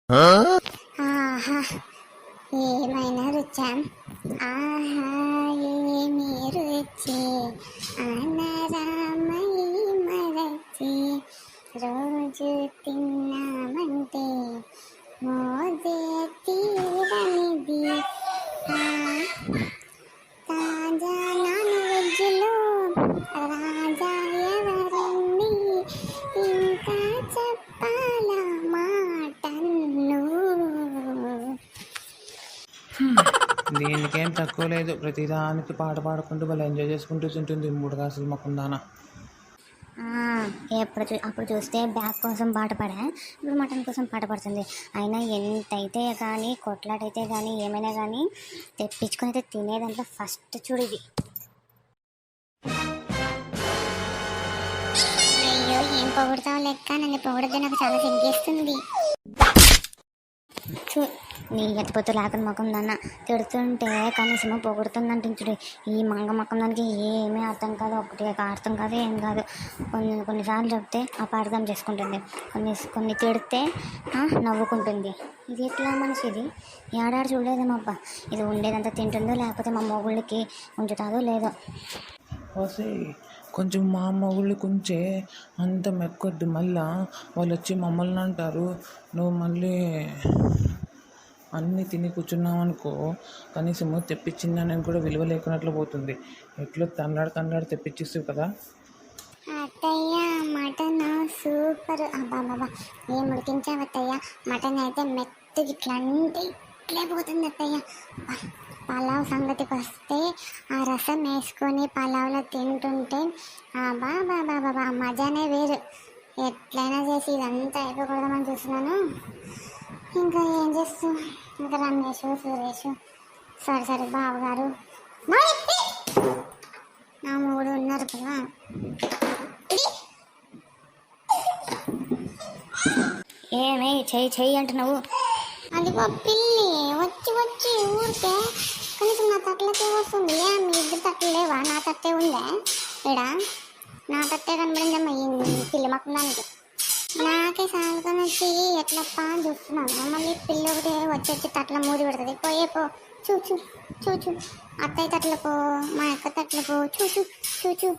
ఆహా ఏమైనా రుచా ఆహా ఏమి రుచి అనరామై మరచి రోజు తిన్నామంటే మోజే తీరనిది తాజా నాన్ వెజ్లో రాజా ఎవరండి ఇంకా చెప్పాల మాటన్ను. దీనికేం తక్కువ లేదు. ప్రతిదానికి పాట పాడుకుంటూ వాళ్ళు ఎంజాయ్ చేసుకుంటూ తింటుంది మూడు కాసులు మొక్కుందానా. అప్పుడు చూస్తే బ్యాగ్ కోసం పాట పాడా, ఇప్పుడు మటన్ కోసం పాట పడుతుంది. అయినా ఎంతైతే కానీ కొట్లాటైతే కానీ ఏమైనా కానీ తెప్పించుకొని అయితే తినేదాంట్లో ఫస్ట్ చూడు ఇది. అయ్యో ఏం పొగుడుతావు లెక్క, నన్ను పొగడితే నాకు చాలా సిగ్గేస్తుంది. నీ ఎత్తిపోతూ లేకుండా మొక్కం దాన్న తిడుతుంటే కనీసం పొగుడుతుందంటే ఈ మంగ మొక్కం దానికి ఏమీ అర్థం కాదు, ఒకటి అర్థం కాదు, ఏం కాదు. కొన్నిసార్లు చెప్తే అపార్థం చేసుకుంటుంది, కొన్ని తిడితే నవ్వుకుంటుంది. ఇది ఎట్లా మనిషి ఇది? ఏడాడు చూడలేదేమబ్బా. ఇది ఉండేదంతా తింటుందో లేకపోతే మా మొగుళ్ళకి ఉంచుతాదో లేదో. కొంచెం మా మొగుళ్ళు కొంచెం అంత మెక్కొద్దు. మళ్ళా వాళ్ళు వచ్చి మమ్మల్ని అంటారు, నువ్వు మళ్ళీ అన్నీ తిని కూర్చున్నావు అనుకో, కనీసం తెప్పించిందని కూడా విలువ లేకున్నట్లు పోతుంది. ఎట్లో తన్నాడు తెప్పించిస్తావు కదా. అత్తయ్య మటన్ సూపర్. అబ్బాబాబా ఏం ఉడికించావు అత్తయ్య. మటన్ అయితే మెత్తగా ఇట్లే పోతుంది అత్తయ్య. పలావ్ సంగతికి వస్తే ఆ రసం వేసుకొని పలావ్లో తింటుంటే బాబా మజానే వేరు. ఎట్లయినా చేసి ఇదంతా అయిపోకూడదామని చూస్తున్నాను. ఇంకా ఏం చేస్తూ ఇంకా రమేష్ సురేష్ సరే బావగారు నా మూడు ఉన్నారు కదా. ఏమే చెయ్యి అంటున్నావు? అది పిల్లి వచ్చి ఊరికే కనీసం నా తట్లకే వస్తుంది. మీ ఇద్దరు తట్లు లేవా? నా తట్టే ఉందా ఇక్కడ? నా తట్టే కనబడిందమ్మా ఈ పిల్లి మాకు. నాకే సాగుకొని వచ్చి ఎట్లప్పా అని చూస్తున్నాను. మళ్ళీ పిల్ల ఒకటి వచ్చి తట్ల మూది పెడుతుంది. పో చూచు అత్తయ్య తట్ల పో, మా అక్క తట్ల పో, చూచు.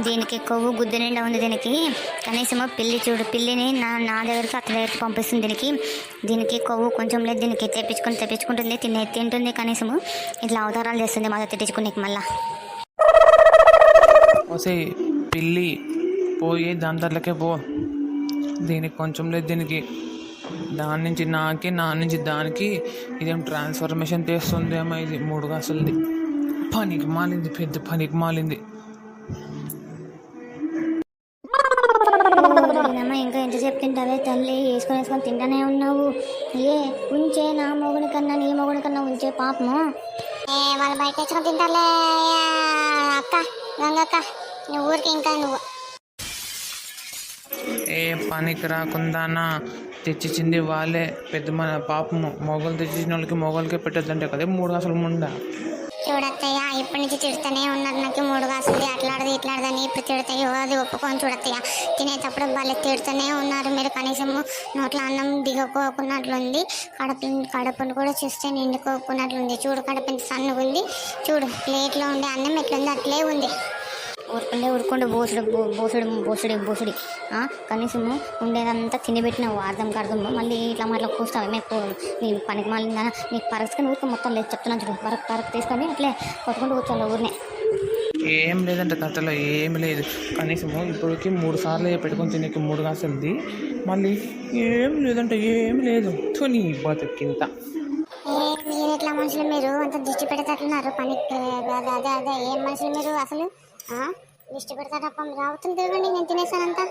దీనికి కొవ్వు గుద్దు నిండా ఉంది. దీనికి కనీసము పిల్లి చూడు, పిల్లిని నా దగ్గరికి అత్త దగ్గరికి పంపిస్తుంది. దీనికి కొవ్వు కొంచెం లేదు. దీనికి తెప్పించుకుంటుంది, తింటుంది. కనీసము ఇట్లా అవతారాలు చేస్తుంది మాతో తెచ్చుకునేకి. మళ్ళా పిల్లి పోయి దాని దగ్గరకే పో. దీనికి కొంచెం లేదు. దీనికి దాని నుంచి నాకి, నా నుంచి దానికి ఇదేం ట్రాన్స్ఫర్మేషన్ చేస్తుంది అమ్మా. ఇది మూడు కాసులది పనికి మాలింది, పెద్ద పనికి మాలింది. ఇంకా ఎంత చెప్తుంటావే తల్లి, వేసుకొని తింటానే ఉన్నావు. ఉంచే నా మొగుని కన్నా నీ మొగుని కన్నా ఉంచే పాపము. వాళ్ళు బయట తెచ్చుకొని తింటారులే అక్క గంగక్క. నువ్వు ఊరికి ఇంకా నువ్వు ఏ పనికి రాకుండానా తెచ్చిచ్చింది వాళ్ళే. పెద్ద మన పాపము మొగలు తెచ్చిన వాళ్ళకి మొగలకే పెట్టద్దంటే కదా మూడు కాసులు ముందా. చూడత్తయ్య ఇప్పటి నుంచి తిడుతూనే ఉన్నారు. నాకు మూడు కాసులు ఇట్లాడదని ఇప్పుడు తిడతాయి. అది ఒప్పుకొని చూడత్తయ్య. తినేటప్పుడు వాళ్ళు తిడుతూనే ఉన్నారు. మీరు కనీసము నోట్లో అన్నం దిగకోకున్నట్లుంది. కడుపును కూడా చూస్తే నిండుకోకున్నట్లుంది. చూడు కడుపు ఎంత సన్నగా ఉంది. చూడు ప్లేట్లో ఉండే అన్నం ఎట్లుంది అట్లే ఉంది. ఊరుకుండే బోసుడి కనీసము ఉండేదంతా తినిపెట్టినావు అర్థము. మళ్ళీ ఇట్లా కూస్తావు. మీకు నీ పనికి మళ్ళీ నీకు పరచుకొని ఊరికి మొత్తం లేదు చెప్తున్నాను. చూడు పరకు తీసుకొని అట్లే కొట్టుకుంటూ కూర్చోవాలి ఊరినే. ఏం లేదంటే తట్టలో ఏమి లేదు. కనీసము ఇప్పటికి 3 సార్లు పెట్టుకొని తినేకి మూడు కాసులది. మళ్ళీ ఏం లేదంటే ఏమి లేదు. నీ బతుకింత మీరు ఎట్లా మనుషులు? మీరు అంత దృష్టి పెడతారున్నారు పనికి. అదే ఏం మనుషులు మీరు అసలు? దిష్టి పెడతారప్ప రావుతుంది తిరగండి, నేను తినేసానంతా.